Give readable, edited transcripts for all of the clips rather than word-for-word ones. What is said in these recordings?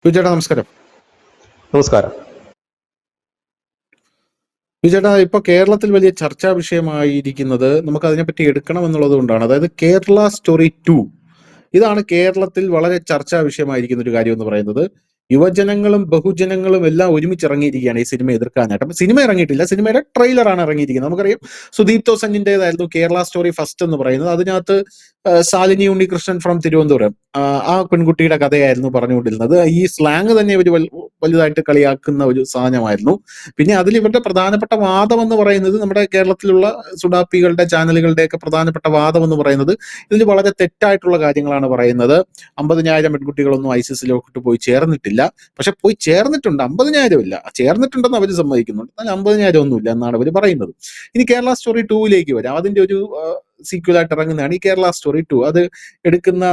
വിജയേട്ടാ നമസ്കാരം. നമസ്കാരം. വിജയേട്ടാ, ഇപ്പൊ കേരളത്തിൽ വലിയ ചർച്ചാ വിഷയമായിരിക്കുന്നത് നമുക്ക് അതിനെപ്പറ്റി എടുക്കണം എന്നുള്ളത് കൊണ്ടാണ്. അതായത് കേരള സ്റ്റോറി 2 ഇതാണ് കേരളത്തിൽ വളരെ ചർച്ചാ വിഷയമായിരിക്കുന്ന ഒരു കാര്യം എന്ന് പറയുന്നത്. യുവജനങ്ങളും ബഹുജനങ്ങളും എല്ലാം ഒരുമിച്ച് ഇറങ്ങിയിരിക്കുകയാണ് ഈ സിനിമ എതിർക്കാനായിട്ട്. അപ്പൊ സിനിമ ഇറങ്ങിയിട്ടില്ല, സിനിമയുടെ ട്രെയിലറാണ് ഇറങ്ങിയിരിക്കുന്നത്. നമുക്കറിയാം സുദീപ് തോസഞ്ചിന്റേതായിരുന്നു കേരള സ്റ്റോറി ഫസ്റ്റ് എന്ന് പറയുന്നത്. അതിനകത്ത് ശാലിനി ഉണ്ണികൃഷ്ണൻ ഫ്രം തിരുവനന്തപുരം, ആ പെൺകുട്ടിയുടെ കഥയായിരുന്നു പറഞ്ഞുകൊണ്ടിരുന്നത്. ഈ സ്ലാങ് തന്നെ ഇവർ വലുതായിട്ട് കളിയാക്കുന്ന ഒരു സാധനമായിരുന്നു. പിന്നെ അതിൽ ഇവരുടെ പ്രധാനപ്പെട്ട വാദം എന്ന് പറയുന്നത്, നമ്മുടെ കേരളത്തിലുള്ള സുഡാപ്പികളുടെ ചാനലുകളുടെയൊക്കെ പ്രധാനപ്പെട്ട വാദം എന്ന് പറയുന്നത് ഇതിൽ വളരെ തെറ്റായിട്ടുള്ള കാര്യങ്ങളാണ് പറയുന്നത്. 50,000 പെൺകുട്ടികളൊന്നും ഐസിസിലോട്ട് പോയി ചേർന്നിട്ടില്ല. പക്ഷെ പോയി ചേർന്നിട്ടുണ്ട്, 50,000 ഇല്ല, ചേർന്നിട്ടുണ്ടെന്ന് അവർ സമ്മതിക്കുന്നുണ്ട്, എന്നാൽ 50,000 ഒന്നുമില്ല എന്നാണ് അവർ പറയുന്നത്. ഇനി കേരള സ്റ്റോറി 2 വരാം. അതിന്റെ ഒരു സീക്വലായിട്ട് ഇറങ്ങുന്നതാണ് ഈ കേരള സ്റ്റോറി 2. അത് എടുക്കുന്ന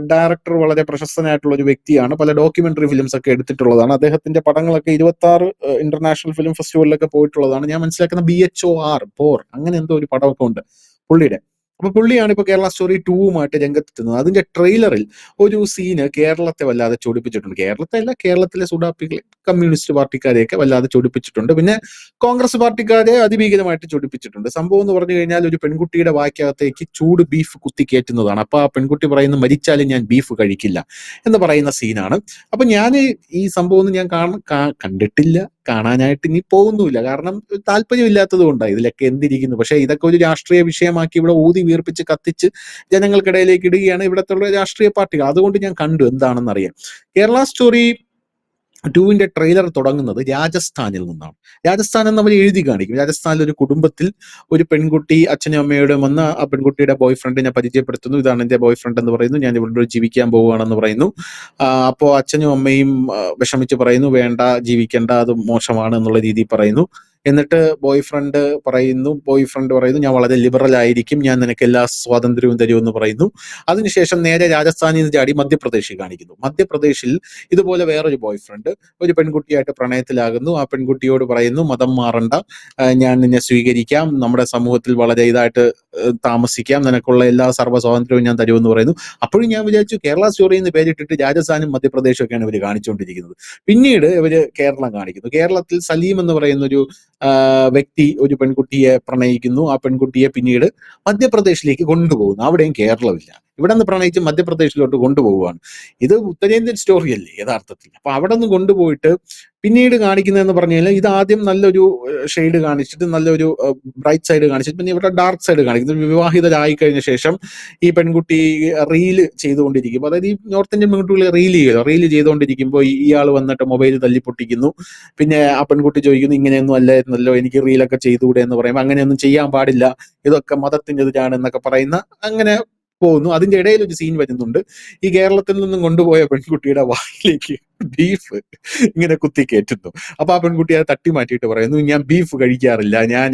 ഡയറക്ടർ വളരെ പ്രശസ്തനായിട്ടുള്ള ഒരു വ്യക്തിയാണ്. പല ഡോക്യുമെന്ററി ഫിലിംസ് ഒക്കെ എടുത്തിട്ടുള്ളതാണ്. അദ്ദേഹത്തിന്റെ പടങ്ങളൊക്കെ 26 ഇന്റർനാഷണൽ ഫിലിം ഫെസ്റ്റിവലിലൊക്കെ പോയിട്ടുള്ളതാണ്. ഞാൻ മനസ്സിലാക്കുന്ന BHOR അങ്ങനെ എന്തോ ഒരു പടമൊക്കെ ഉണ്ട് പുള്ളിയുടെ. അപ്പൊ പുള്ളിയാണ് ഇപ്പൊ കേരള സ്റ്റോറി 2 രംഗത്തെത്തുന്നത്. അതിന്റെ ട്രെയിലറിൽ ഒരു സീന് കേരളത്തെ വല്ലാതെ ചൊടിപ്പിച്ചിട്ടുണ്ട്. കേരളത്തെ അല്ല, കേരളത്തിലെ സുഡാപ്പികളെ, കമ്മ്യൂണിസ്റ്റ് പാർട്ടിക്കാരെയൊക്കെ വല്ലാതെ ചൊടിപ്പിച്ചിട്ടുണ്ട്. പിന്നെ കോൺഗ്രസ് പാർട്ടിക്കാരെ അതിഭീകരമായിട്ട് ചൊടിപ്പിച്ചിട്ടുണ്ട്. സംഭവം എന്ന് പറഞ്ഞു കഴിഞ്ഞാൽ ഒരു പെൺകുട്ടിയുടെ വായ്ക്കകത്തേക്ക് ചൂട് ബീഫ് കുത്തി കയറ്റുന്നതാണ്. അപ്പൊ ആ പെൺകുട്ടി പറയുന്നു, മരിച്ചാലും ഞാൻ ബീഫ് കഴിക്കില്ല എന്ന് പറയുന്ന സീനാണ്. അപ്പൊ ഞാൻ ഈ സംഭവം ഒന്നും ഞാൻ കണ്ടിട്ടില്ല, കാണാനായിട്ട് ഇനി പോകുന്നുമില്ല. കാരണം താല്പര്യമില്ലാത്തത് കൊണ്ടാണ്. ഇതിലൊക്കെ എന്തിരിക്കുന്നു. പക്ഷെ ഇതൊക്കെ ഒരു രാഷ്ട്രീയ വിഷയമാക്കി ഇവിടെ ഊതി വീർപ്പിച്ച് കത്തിച്ച് ജനങ്ങൾക്കിടയിലേക്ക് ഇടുകയാണ് ഇവിടത്തെ രാഷ്ട്രീയ പാർട്ടികൾ. അതുകൊണ്ട് ഞാൻ കണ്ടു എന്താണെന്ന് അറിയാം. കേരള സ്റ്റോറി 2 ട്രെയിലർ തുടങ്ങുന്നത് രാജസ്ഥാനിൽ നിന്നാണ്. രാജസ്ഥാൻ എന്ന് അവർ എഴുതി കാണിക്കും. രാജസ്ഥാനിൽ ഒരു കുടുംബത്തിൽ ഒരു പെൺകുട്ടി അച്ഛനും അമ്മയോടും വന്ന് ആ പെൺകുട്ടിയുടെ ബോയ് ഫ്രണ്ടിനെ പരിചയപ്പെടുത്തുന്നു. ഇതാണ് എന്റെ ബോയ് ഫ്രണ്ട് എന്ന് പറയുന്നു, ഞാൻ ഇവിടെ ജീവിക്കാൻ പോവുകയാണെന്ന് പറയുന്നു. അപ്പോൾ അച്ഛനും അമ്മയും വിഷമിച്ച് പറയുന്നു, വേണ്ട, ജീവിക്കേണ്ട, അത് മോശമാണ് എന്നുള്ള രീതിയിൽ പറയുന്നു. എന്നിട്ട് ബോയ് ഫ്രണ്ട് പറയുന്നു, ഞാൻ വളരെ ലിബറൽ ആയിരിക്കും, ഞാൻ നിനക്ക് എല്ലാ സ്വാതന്ത്ര്യവും തരുമെന്ന് പറയുന്നു. അതിനുശേഷം നേരെ രാജസ്ഥാനിൽ നിന്ന് ചാടി മധ്യപ്രദേശിൽ കാണിക്കുന്നു. മധ്യപ്രദേശിൽ ഇതുപോലെ വേറൊരു ബോയ് ഫ്രണ്ട് ഒരു പെൺകുട്ടിയായിട്ട് പ്രണയത്തിലാകുന്നു. ആ പെൺകുട്ടിയോട് പറയുന്നു, മതം മാറണ്ട, ഞാൻ നിന്നെ സ്വീകരിക്കാം, നമ്മുടെ സമൂഹത്തിൽ വളരെ ഇതായിട്ട് താമസിക്കാം, നിനക്കുള്ള എല്ലാ സർവ്വ സ്വാതന്ത്ര്യവും ഞാൻ തരുമെന്ന് പറയുന്നു. അപ്പോഴും ഞാൻ വിചാരിച്ചു കേരള സ്റ്റോറി എന്ന് പേരിട്ടിട്ട് രാജസ്ഥാനും മധ്യപ്രദേശും ഒക്കെയാണ് ഇവർ കാണിച്ചുകൊണ്ടിരിക്കുന്നത്. പിന്നീട് ഇവര് കേരളം കാണിക്കുന്നു. കേരളത്തിൽ സലീം എന്ന് പറയുന്ന ഒരു വ്യക്തി ഒരു പെൺകുട്ടിയെ പ്രണയിക്കുന്നു. ആ പെൺകുട്ടിയെ പിന്നീട് മധ്യപ്രദേശിലേക്ക് കൊണ്ടുപോകുന്നു. അവിടെയും കേരളമില്ല. ഇവിടെ നിന്ന് പ്രണയിച്ച് മധ്യപ്രദേശിലോട്ട് കൊണ്ടുപോവുകയാണ്. ഇത് ഉത്തരേന്ത്യൻ സ്റ്റോറി അല്ലേ യഥാർത്ഥത്തിൽ. അപ്പൊ അവിടെ നിന്ന് കൊണ്ടുപോയിട്ട് പിന്നീട് കാണിക്കുന്നതെന്ന് പറഞ്ഞു കഴിഞ്ഞാൽ, ഇത് ആദ്യം നല്ലൊരു ഷെയ്ഡ് കാണിച്ചിട്ട്, നല്ലൊരു ബ്രൈറ്റ് സൈഡ് കാണിച്ചിട്ട്, പിന്നെ ഇവിടെ ഡാർക്ക് സൈഡ് കാണിക്കുന്നത്. വിവാഹിതരായി കഴിഞ്ഞ ശേഷം ഈ പെൺകുട്ടി റീല് ചെയ്തുകൊണ്ടിരിക്കുമ്പോൾ, അതായത് ഈ നോർത്ത് ഇന്ത്യൻ പെൺകുട്ടികൾ റീല് ചെയ്തുകൊണ്ടിരിക്കുമ്പോൾ ഇയാൾ വന്നിട്ട് മൊബൈൽ തല്ലിപ്പൊട്ടിക്കുന്നു. പിന്നെ ആ പെൺകുട്ടി ചോദിക്കുന്നു, ഇങ്ങനെയൊന്നും അല്ലായിരുന്നല്ലോ, എനിക്ക് റീലൊക്കെ ചെയ്തുകൂടെ എന്ന് പറയുമ്പോൾ, അങ്ങനെയൊന്നും ചെയ്യാൻ പാടില്ല, ഇതൊക്കെ മതത്തിനെതിരാണ് എന്നൊക്കെ പറയുന്ന അങ്ങനെ പോകുന്നു. അതിന്റെ ഇടയിൽ ഒരു സീൻ വരുന്നുണ്ട്. ഈ കേരളത്തിൽ നിന്നും കൊണ്ടുപോയ പെൺകുട്ടിയുടെ വായിലേക്ക് ബീഫ് ഇങ്ങനെ കുത്തി കയറ്റുന്നു. അപ്പൊ ആ പെൺകുട്ടി അത് തട്ടി മാറ്റിയിട്ട് പറയുന്നു, ഞാൻ ബീഫ് കഴിക്കാറില്ല, ഞാൻ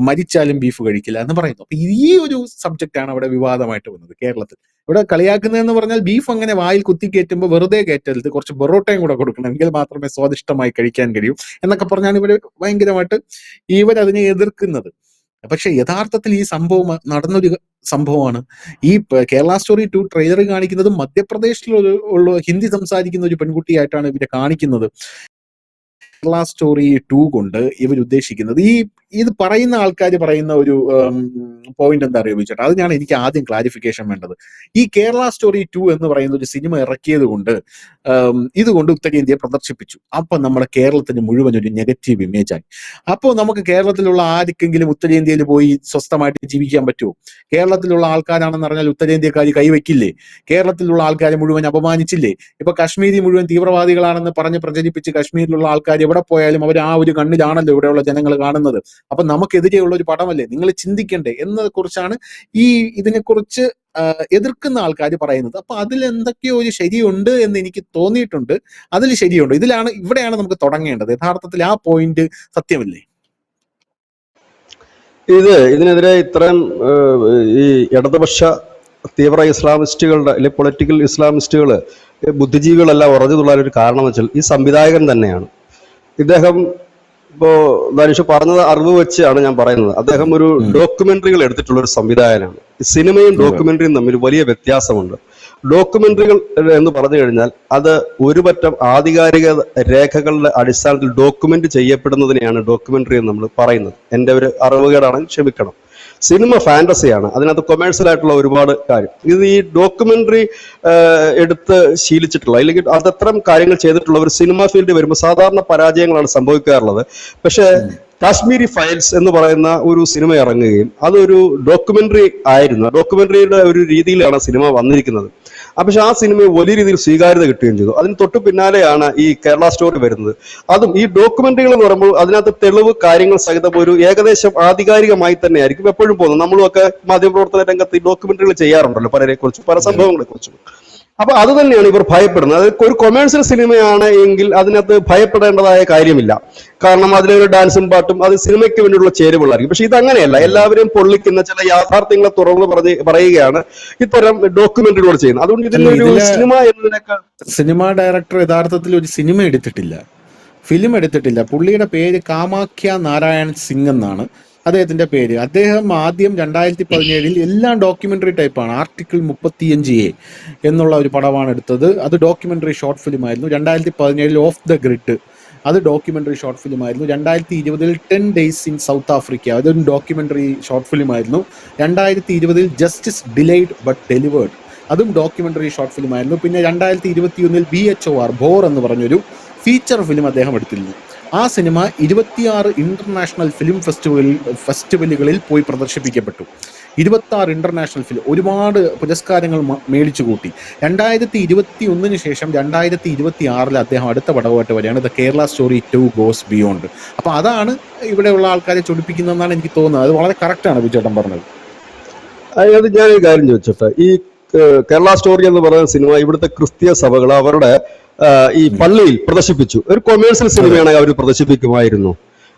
മരിച്ചാലും ബീഫ് കഴിക്കില്ല എന്ന് പറയുന്നു. അപ്പൊ ഈ ഒരു സബ്ജക്റ്റ് ആണ് അവിടെ വിവാദമായിട്ട് വന്നത് കേരളത്തിൽ. ഇവിടെ കളിയാക്കുന്നതെന്ന് പറഞ്ഞാൽ, ബീഫ് അങ്ങനെ വായിൽ കുത്തി കയറ്റുമ്പോൾ വെറുതെ കയറ്റരുത്, കുറച്ച് പൊറോട്ടയും കൂടെ കൊടുക്കണം, എങ്കിൽ മാത്രമേ സ്വാദിഷ്ടമായി കഴിക്കാൻ കഴിയൂ എന്നൊക്കെ പറഞ്ഞാണ് ഇവര് ഭയങ്കരമായിട്ട് ഇവരതിനെ എതിർക്കുന്നത്. പക്ഷെ യഥാർത്ഥത്തിൽ ഈ സംഭവം നടന്നൊരു സംഭവമാണ്. ഈ കേരള സ്റ്റോറി 2 ട്രെയിലർ കാണിക്കുന്നത് മധ്യപ്രദേശിലുള്ള ഹിന്ദി സംസാരിക്കുന്ന ഒരു പെൺകുട്ടിയായിട്ടാണ് ഇവരെ കാണിക്കുന്നത്. കേരള സ്റ്റോറി 2 കൊണ്ട് ഇവർ ഉദ്ദേശിക്കുന്നത്, ഇത് പറയുന്ന ആൾക്കാർ പറയുന്ന ഒരു പോയിന്റ് എന്താ അറിയോ ചോദിച്ചാൽ, അത് എനിക്ക് ആദ്യം ക്ലാരിഫിക്കേഷൻ വേണ്ടത്. ഈ കേരള സ്റ്റോറി 2 എന്ന് പറയുന്ന ഒരു സിനിമ ഇറക്കിയത് കൊണ്ട് ഇതുകൊണ്ട് ഉത്തരേന്ത്യയെ പ്രദർശിപ്പിച്ചു. അപ്പൊ നമ്മുടെ കേരളത്തിന് മുഴുവൻ ഒരു നെഗറ്റീവ് ഇമേജ് ആയി. അപ്പോൾ നമുക്ക് കേരളത്തിലുള്ള ആർക്കെങ്കിലും ഉത്തരേന്ത്യയിൽ പോയി സ്വസ്ഥമായിട്ട് ജീവിക്കാൻ പറ്റുമോ? കേരളത്തിലുള്ള ആൾക്കാരാണെന്ന് പറഞ്ഞാൽ ഉത്തരേന്ത്യക്കാർ കൈവയ്ക്കില്ലേ? കേരളത്തിലുള്ള ആൾക്കാരെ മുഴുവൻ അപമാനിച്ചില്ലേ? ഇപ്പൊ കാശ്മീരി മുഴുവൻ തീവ്രവാദികളാണെന്ന് പറഞ്ഞ് പ്രചരിപ്പിച്ച് കാശ്മീരിലുള്ള ആൾക്കാർ എവിടെ പോയാലും അവർ ആ ഒരു കണ്ണിലാണല്ലോ ഇവിടെയുള്ള ജനങ്ങൾ കാണുന്നത്. അപ്പൊ നമുക്കെതിരെയുള്ള ഒരു പടമല്ലേ, നിങ്ങൾ ചിന്തിക്കണ്ടേ എന്നതിനെ കുറിച്ചാണ് ഇതിനെക്കുറിച്ച് എതിർക്കുന്ന ആൾക്കാർ പറയുന്നത്. അപ്പൊ അതിൽ എന്തൊക്കെയോ ഒരു ശരിയുണ്ട് എന്ന് എനിക്ക് തോന്നിയിട്ടുണ്ട്. അതിൽ ശരിയുണ്ട്. ഇവിടെയാണ് നമുക്ക് തുടങ്ങേണ്ടത്. യഥാർത്ഥത്തിൽ ആ പോയിന്റ് സത്യമല്ലേ? ഇതിനെതിരെ ഇത്തരം ഈ ഇടതുപക്ഷ തീവ്ര ഇസ്ലാമിസ്റ്റുകളുടെ അല്ലെങ്കിൽ പൊളിറ്റിക്കൽ ഇസ്ലാമിസ്റ്റുകൾ, ബുദ്ധിജീവികളെല്ലാം ഉറഞ്ഞു തുള്ളാൻ ഒരു കാരണം വെച്ചാൽ ഈ സംവിധായകൻ തന്നെയാണ്. ഇദ്ദേഹം ഇപ്പോ ധനുഷ് പറഞ്ഞത് അറിവ് വെച്ചാണ് ഞാൻ പറയുന്നത്. അദ്ദേഹം ഒരു ഡോക്യുമെന്ററികൾ എടുത്തിട്ടുള്ള ഒരു സംവിധായകനാണ്. സിനിമയും ഡോക്യുമെന്ററിയും തമ്മിൽ വലിയ വ്യത്യാസമുണ്ട്. ഡോക്യുമെന്ററികൾ എന്ന് പറഞ്ഞു കഴിഞ്ഞാൽ അത് ഒരുപറ്റം ആധികാരിക രേഖകളുടെ അടിസ്ഥാനത്തിൽ ഡോക്യുമെന്റ് ചെയ്യപ്പെടുന്നതിനെയാണ് ഡോക്യുമെന്ററി എന്ന് നമ്മൾ പറയുന്നത്. എൻ്റെ ഒരു അറിവുകേടാണെങ്കിൽ ക്ഷമിക്കണം. സിനിമ ഫാന്റസിയാണ്, അതിനകത്ത് കൊമേഴ്സ്യൽ ആയിട്ടുള്ള ഒരുപാട് കാര്യം. ഇത് ഈ ഡോക്യുമെന്ററി എടുത്ത് ശീലിച്ചിട്ടുള്ള അല്ലെങ്കിൽ അതത്രം കാര്യങ്ങൾ ചെയ്തിട്ടുള്ള ഒരു സിനിമ ഫീൽഡ് വരുമ്പോൾ സാധാരണ പരാജയങ്ങളാണ് സംഭവിക്കാറുള്ളത്. പക്ഷേ കാശ്മീരി ഫയൽസ് എന്ന് പറയുന്ന ഒരു സിനിമ ഇറങ്ങുകയും അതൊരു ഡോക്യുമെന്ററി ആയിരുന്നു. ഡോക്യുമെന്ററിയുടെ ഒരു രീതിയിലാണ് സിനിമ വന്നിരിക്കുന്നത്. പക്ഷെ ആ സിനിമ വലിയ രീതിയിൽ സ്വീകാര്യത കിട്ടുകയും ചെയ്തു. അതിന് തൊട്ടു പിന്നാലെയാണ് ഈ കേരള സ്റ്റോറി വരുന്നത്. അതും ഈ ഡോക്യുമെന്ററികൾ എന്ന് പറയുമ്പോൾ അതിനകത്ത് തെളിവ് കാര്യങ്ങൾ സഹിതം ഒരു ഏകദേശം ആധികാരികമായി തന്നെ ആയിരിക്കും എപ്പോഴും പോകുന്നത്. നമ്മളൊക്കെ മാധ്യമപ്രവർത്തന രംഗത്ത് ഈ ഡോക്യുമെന്ററികൾ ചെയ്യാറുണ്ടല്ലോ, പലരെ കുറിച്ചും പല സംഭവങ്ങളെ കുറിച്ചും. അപ്പൊ അത് തന്നെയാണ് ഇവർ ഭയപ്പെടുന്നത്. അത് ഒരു കൊമേഴ്സ്യൽ സിനിമയാണ് എങ്കിൽ അതിനകത്ത് ഭയപ്പെടേണ്ടതായ കാര്യമില്ല. കാരണം അതിലൊരു ഡാൻസും പാട്ടും അത് സിനിമയ്ക്ക് വേണ്ടിയുള്ള ചേരുവകളായിരിക്കും. പക്ഷെ ഇതങ്ങനെയല്ല. എല്ലാവരെയും പൊള്ളിക്കുന്ന ചില യാഥാർത്ഥ്യങ്ങളെ തുറന്ന് പറയുകയാണ് ഇത്തരം ഡോക്യുമെന്ററികൾ ചെയ്യുന്നത്. അതുകൊണ്ട് ഇതിലൊരു സിനിമ എന്നതിനേക്കാൾ സിനിമ ഡയറക്ടർ യഥാർത്ഥത്തിൽ ഒരു സിനിമ എടുത്തിട്ടില്ല, ഫിലിം എടുത്തിട്ടില്ല. പുള്ളിയുടെ പേര് കാമാഖ്യ നാരായൺ സിംഗ് എന്നാണ് അദ്ദേഹത്തിന്റെ പേര്. അദ്ദേഹം ആദ്യം 2017 എല്ലാം ഡോക്യുമെന്ററി ടൈപ്പാണ്. ആർട്ടിക്കിൾ 35A എന്നുള്ള ഒരു പടമാണ് എടുത്തത്. അത് ഡോക്യുമെന്ററി ഷോർട്ട് ഫിലിം ആയിരുന്നു. 2017 ഓഫ് ദ ഗ്രിഡ് അത് ഡോക്യുമെന്ററി ഷോർട്ട് ഫിലിം ആയിരുന്നു. 2020 10 ഡേയ്സ് ഇൻ സൗത്ത് ആഫ്രിക്ക അതൊരു ഡോക്യുമെന്ററി ഷോർട്ട് ഫിലിം ആയിരുന്നു. 2020 ജസ്റ്റിസ് ഡിലേഡ് ബട്ട് ഡെലിവേർഡ് അതും ഡോക്യുമെന്ററി ഷോർട്ട് ഫിലിം ആയിരുന്നു. പിന്നെ 2021 BHOR ബോർ എന്ന് പറഞ്ഞൊരു ഫീച്ചർ ഫിലിം അദ്ദേഹം എടുത്തിരുന്നു. ആ സിനിമ 26 ഇന്റർനാഷണൽ ഫിലിം ഫെസ്റ്റിവലുകളിൽ പോയി പ്രദർശിപ്പിക്കപ്പെട്ടു. 26 ഇന്റർനാഷണൽ ഫിലിം, ഒരുപാട് പുരസ്കാരങ്ങൾ മേടിച്ചു കൂട്ടി. 2021 ശേഷം 2026 അദ്ദേഹം അടുത്ത പടവുമായിട്ട് വരികയാണ്, the Kerala story 2 goes beyond. അപ്പൊ അതാണ് ഇവിടെയുള്ള ആൾക്കാരെ ചൊടിപ്പിക്കുന്നതെന്നാണ് എനിക്ക് തോന്നുന്നത്. അത് വളരെ കറക്റ്റാണ് ബിജേട്ടൻ പറഞ്ഞത്. അതായത് ഞാനൊരു കാര്യം ചോദിച്ചോട്ടെ, ഈ കേരള സ്റ്റോറി എന്ന് പറയുന്ന സിനിമ ഇവിടുത്തെ ക്രിസ്തീയ സഭകൾ അവരുടെ ഈ പള്ളിയിൽ പ്രദർശിപ്പിച്ചു. ഒരു കൊമേഴ്സ്യൽ സിനിമയാണെങ്കിൽ അവർ പ്രദർശിപ്പിക്കുമായിരുന്നു.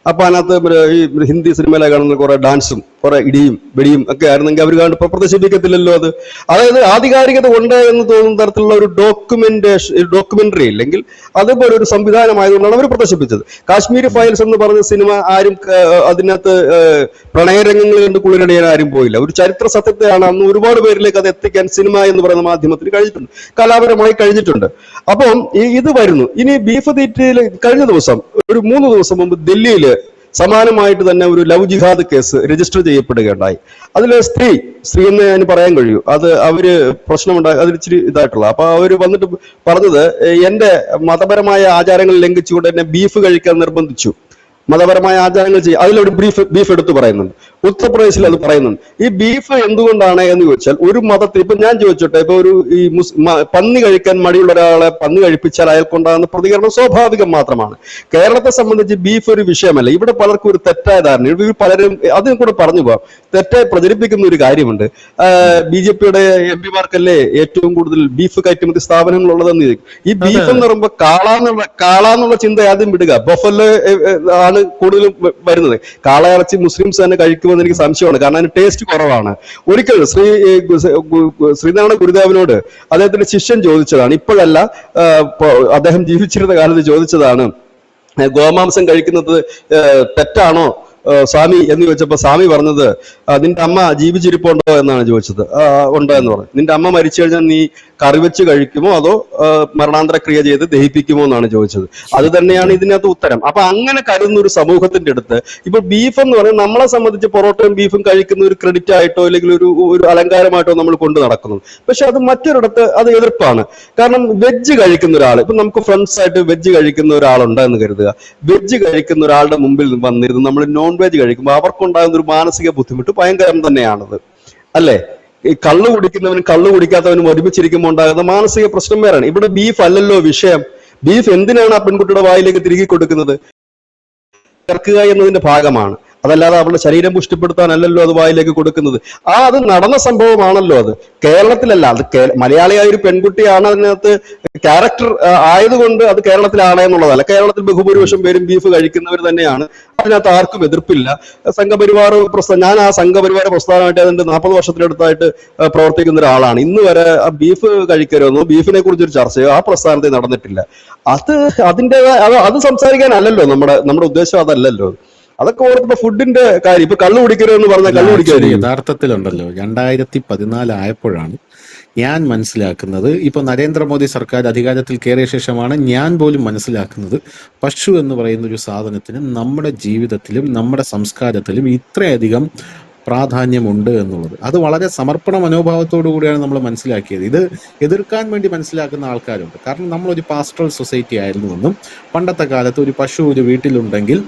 അപ്പൊ അതിനകത്ത് ഈ ഹിന്ദി സിനിമയിലെ കാണുന്ന കുറെ ഡാൻസും കുറെ ഇടിയും വെടിയും ഒക്കെ ആയിരുന്നെങ്കിൽ അവർ കണ്ട് പ്രദർശിപ്പിക്കത്തില്ലല്ലോ. അത് അതായത് ആധികാരികത ഉണ്ട് എന്ന് തോന്നുന്ന തരത്തിലുള്ള ഒരു ഡോക്യുമെന്ററി ഇല്ലെങ്കിൽ അതുപോലെ ഒരു സംവിധാനമായതുകൊണ്ടാണ് അവർ പ്രദർശിപ്പിച്ചത്. കാശ്മീരി ഫയൽസ് എന്ന് പറഞ്ഞ സിനിമ ആരും അതിനകത്ത് പ്രണയരംഗങ്ങൾ കണ്ട് കുളിരടിയാൻ ആരും പോയില്ല. ഒരു ചരിത്ര സത്യത്തെയാണ് അന്ന് ഒരുപാട് പേരിലേക്ക് അത് എത്തിക്കാൻ സിനിമ എന്ന് പറയുന്ന മാധ്യമത്തിന് കഴിഞ്ഞിട്ടുണ്ട്, കലാപരമായി കഴിഞ്ഞിട്ടുണ്ട്. അപ്പം ഇത് വരുന്നു. ഇനി ബീഫ് തീറ്റയിൽ കഴിഞ്ഞ ദിവസം ഒരു 3 ദിവസം മുമ്പ് ഡൽഹിയിൽ സമാനമായിട്ട് തന്നെ ഒരു ലവ് ജിഹാദ് കേസ് രജിസ്റ്റർ ചെയ്യപ്പെടുകയുണ്ടായി. അതിൽ സ്ത്രീ എന്ന് ഞാൻ പറയാൻ കഴിയൂ, അത് അവര് പ്രശ്നമുണ്ടായി, അതിൽ ഇച്ചിരി ഇതായിട്ടുള്ള. അപ്പൊ അവര് വന്നിട്ട് പറഞ്ഞത് എന്റെ മതപരമായ ആചാരങ്ങൾ ലംഘിച്ചുകൊണ്ട് എന്നെ ബീഫ് കഴിക്കാൻ നിർബന്ധിച്ചു. മതപരമായ ആചാരങ്ങൾ ചെയ്യും, അതിലൊരു ബീഫ് എടുത്തു പറയുന്നുണ്ട്. ഉത്തർപ്രദേശിൽ അത് പറയുന്നുണ്ട്. ഈ ബീഫ് എന്തുകൊണ്ടാണ് എന്ന് ചോദിച്ചാൽ ഒരു മതത്തിൽ, ഇപ്പൊ ഞാൻ ചോദിച്ചോട്ടെ, ഇപ്പൊ ഒരു ഈ പന്നി കഴിക്കാൻ മടിയുള്ള ഒരാളെ പന്നി കഴിപ്പിച്ചാൽ അയാൾക്കുണ്ടാകുന്ന പ്രതികരണം സ്വാഭാവികം മാത്രമാണ്. കേരളത്തെ സംബന്ധിച്ച് ബീഫ് ഒരു വിഷയമല്ല. ഇവിടെ പലർക്കും ഒരു തെറ്റായ ധാരണ, ഇവർ പലരും അതിനും കൂടെ പറഞ്ഞു പോകാം, തെറ്റായി പ്രചരിപ്പിക്കുന്ന ഒരു കാര്യമുണ്ട്. BJPയുടെ MP-മാർക്കല്ലേ ഏറ്റവും കൂടുതൽ ബീഫ് കയറ്റുമതി സ്ഥാപനങ്ങൾ ഉള്ളതെന്ന് ചോദിക്കും. ഈ ബീഫ് എന്ന് പറയുമ്പോൾ കാളാന്നുള്ള ചിന്ത ആദ്യം വിടുക. ബഫല്ലോ ആണ് കൂടുതലും വരുന്നത്. കാളയിറച്ചി മുസ്ലിംസ് തന്നെ കഴിക്കുമെന്ന് എനിക്ക് സംശയമാണ്, കാരണം അതിന് ടേസ്റ്റ് കുറവാണ്. ഒരിക്കൽ ശ്രീനാരായണ ഗുരുദേവനോട് അദ്ദേഹത്തിന്റെ ശിഷ്യൻ ചോദിച്ചതാണ്, ഇപ്പോഴല്ല അദ്ദേഹം ജീവിച്ചിരുന്ന കാലത്ത് ചോദിച്ചതാണ്, ഗോമാംസം കഴിക്കുന്നത് തെറ്റാണോ സ്വാമി എന്ന് ചോദിച്ചപ്പോ സ്വാമി പറഞ്ഞത്, നിന്റെ അമ്മ ജീവിച്ചിരിപ്പുണ്ടോ എന്നാണ് ചോദിച്ചത്. ഉണ്ടോ എന്ന് പറഞ്ഞു. നിന്റെ അമ്മ മരിച്ചു കഴിഞ്ഞാൽ നീ കറി വെച്ച് കഴിക്കുമോ അതോ മരണാന്തര ക്രിയ ചെയ്ത് ദഹിപ്പിക്കുമോ എന്നാണ് ചോദിച്ചത്. അത് തന്നെയാണ് ഇതിനകത്ത് ഉത്തരം. അപ്പൊ അങ്ങനെ കരുതുന്ന ഒരു സമൂഹത്തിന്റെ അടുത്ത് ഇപ്പൊ ബീഫ് എന്ന് പറയുന്നത് നമ്മളെ സംബന്ധിച്ച് പൊറോട്ടയും ബീഫും കഴിക്കുന്ന ഒരു ക്രെഡിറ്റ് ആയിട്ടോ അല്ലെങ്കിൽ ഒരു അലങ്കാരമായിട്ടോ നമ്മൾ കൊണ്ടു നടക്കുന്നു. പക്ഷെ അത് മറ്റൊരിടത്ത് അത് എതിർപ്പാണ്. കാരണം വെജ് കഴിക്കുന്ന ഒരാൾ, ഇപ്പൊ നമുക്ക് ഫ്രണ്ട്സ് ആയിട്ട് വെജ് കഴിക്കുന്ന ഒരാളുണ്ട് എന്ന് കരുതുക. വെജ് കഴിക്കുന്ന ഒരാളുടെ മുമ്പിൽ വന്നിരുന്ന് നമ്മൾ നോൺ വെജ് കഴിക്കുമ്പോൾ അവർക്കുണ്ടാകുന്ന ഒരു മാനസിക ബുദ്ധിമുട്ട് ഭയങ്കരം തന്നെയാണത്, അല്ലേ? ഈ കള്ളു കുടിക്കുന്നവനും കള്ളു കുടിക്കാത്തവനും ഒരുമിച്ചിരിക്കുമ്പോൾ ഉണ്ടാകുന്ന മാനസിക പ്രശ്നം വേറെയാണ്. ഇവിടെ ബീഫ് അല്ലല്ലോ വിഷയം. ബീഫ് എന്തിനാണ് ആ പെൺകുട്ടിയുടെ വായിലേക്ക് തിരികെ കൊടുക്കുന്നത്? ചേർക്കുക എന്നതിന്റെ ഭാഗമാണ്, അതല്ലാതെ അവളുടെ ശരീരം പുഷ്ടിപ്പെടുത്താനല്ലല്ലോ അത് വായിലേക്ക് കൊടുക്കുന്നത്. അത് നടന്ന സംഭവമാണല്ലോ. അത് കേരളത്തിലല്ല, അത് മലയാളിയായ ഒരു പെൺകുട്ടിയാണ് അതിനകത്ത് ക്യാരക്ടർ ആയതുകൊണ്ട് അത് കേരളത്തിലാണ് എന്നുള്ളതല്ല. കേരളത്തിൽ ബഹുഭൂരിപക്ഷം പേരും ബീഫ് കഴിക്കുന്നവർ തന്നെയാണ്. അതിനകത്ത് ആർക്കും എതിർപ്പില്ല. സംഘപരിവാർ ഞാൻ ആ സംഘപരിവാര പ്രസ്ഥാനമായിട്ട് അതിന്റെ 40 വർഷത്തിനടുത്തായിട്ട് പ്രവർത്തിക്കുന്ന ഒരാളാണ്. ഇന്ന് വരെ ബീഫ് കഴിക്കരുതെന്നോ ബീഫിനെ കുറിച്ചൊരു ചർച്ചയോ ആ പ്രസ്ഥാനത്തിൽ നടന്നിട്ടില്ല. അത് സംസാരിക്കാനല്ലല്ലോ നമ്മുടെ ഉദ്ദേശം, അതല്ലല്ലോ. അതൊക്കെ ഓർത്തിപ്പോ ഫുഡിന്റെ കാര്യം, ഇപ്പൊ കള്ളു കുടിക്കരുതെന്ന് പറഞ്ഞാൽ കള്ളു കുടിക്കാതിരിക്കും. യഥാർത്ഥത്തിലുണ്ടല്ലോ 2014 ആയപ്പോഴാണ് ഞാൻ മനസ്സിലാക്കുന്നത് ഇപ്പോൾ നരേന്ദ്രമോദി സർക്കാർ അധികാരത്തിൽ കയറിയ ശേഷമാണ് ഞാൻ പോലും മനസ്സിലാക്കുന്നത് പശു എന്ന് പറയുന്ന ഒരു സാധനത്തിന് നമ്മുടെ ജീവിതത്തിലും നമ്മുടെ സംസ്കാരത്തിലും ഇത്രയധികം പ്രാധാന്യമുണ്ട് എന്നുള്ളത്. അത് വളരെ സമർപ്പണ മനോഭാവത്തോടു കൂടിയാണ് നമ്മൾ മനസ്സിലാക്കിയത്. ഇത് എതിർക്കാൻ വേണ്ടി മനസ്സിലാക്കുന്ന ആൾക്കാരുണ്ട്. കാരണം നമ്മളൊരു പാസ്റ്ററൽ സൊസൈറ്റി ആയിരുന്നുവെന്നും പണ്ടത്തെ കാലത്ത് ഒരു പശു ഒരു വീട്ടിലുണ്ടെങ്കിൽ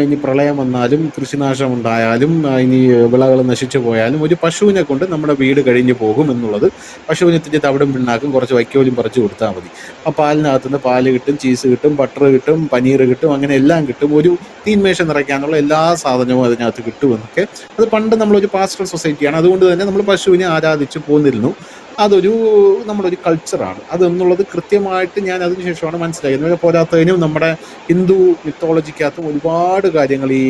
ഇനി പ്രളയം വന്നാലും കൃഷിനാശം ഉണ്ടായാലും ഇനി വിളകൾ നശിച്ചു പോയാലും ഒരു പശുവിനെ കൊണ്ട് നമ്മുടെ വീട് കഴിഞ്ഞു പോകും എന്നുള്ളത്, പശുവിന് ഇത്തിരി തവിടും പിണ്ണാക്കും കുറച്ച് വൈക്കോലും പറിച്ചു കൊടുത്താൽ മതി. ആ പാലിനകത്തുനിന്ന് പാല് കിട്ടും, ചീസ് കിട്ടും, ബട്ടർ കിട്ടും, പനീർ കിട്ടും, അങ്ങനെ എല്ലാം കിട്ടും. ഒരു തീന്മേശം നിറയ്ക്കാനുള്ള എല്ലാ സാധനവും അതിനകത്ത് കിട്ടുമെന്നൊക്കെ. അത് പണ്ട് നമ്മളൊരു പാസ്റ്ററൽ സൊസൈറ്റിയാണ്. അതുകൊണ്ട് തന്നെ നമ്മൾ പശുവിനെ ആരാധിച്ചു പോന്നിരുന്നു. അതൊരു നമ്മളൊരു കൾച്ചറാണ് അതെന്നുള്ളത് കൃത്യമായിട്ട് ഞാൻ അതിനുശേഷമാണ് മനസ്സിലാക്കുന്നത്. പോരാത്തതിനും നമ്മുടെ ഹിന്ദു മിത്തോളജിക്കകത്ത് ഒരുപാട് കാര്യങ്ങൾ ഈ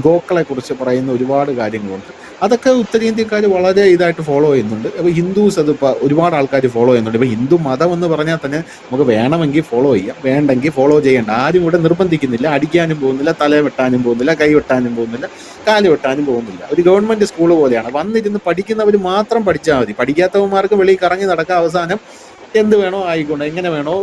ഗോക്കളെ കുറിച്ച് പറയുന്ന ഒരുപാട് കാര്യങ്ങളുണ്ട്. അതൊക്കെ ഉത്തരേന്ത്യക്കാർ വളരെ ഇതായിട്ട് ഫോളോ ചെയ്യുന്നുണ്ട്. അപ്പോൾ ഹിന്ദുസ് അത് ഒരുപാട് ആൾക്കാർ ഫോളോ ചെയ്യുന്നുണ്ട്. ഇപ്പോൾ ഹിന്ദു മതം എന്ന് പറഞ്ഞാൽ തന്നെ നമുക്ക് വേണമെങ്കിൽ ഫോളോ ചെയ്യാം, വേണ്ടെങ്കിൽ ഫോളോ ചെയ്യേണ്ട. ആരും ഇവിടെ നിർബന്ധിക്കുന്നില്ല. അടിക്കാനും പോകുന്നില്ല, തല വെട്ടാനും പോകുന്നില്ല, കൈ വെട്ടാനും പോകുന്നില്ല, കാല് വെട്ടാനും പോകുന്നില്ല. ഒരു ഗവൺമെന്റ് സ്കൂൾ പോലെയാണ്. വന്നിരുന്ന് പഠിക്കുന്നവർ മാത്രം പഠിച്ചാൽ മതി. പഠിക്കാത്തവന്മാർക്ക് വെളിയിൽ കറങ്ങി നടക്കുക, അവസാനം എന്ത് വേണോ ആയിക്കൊണ്ട് എങ്ങനെ വേണോ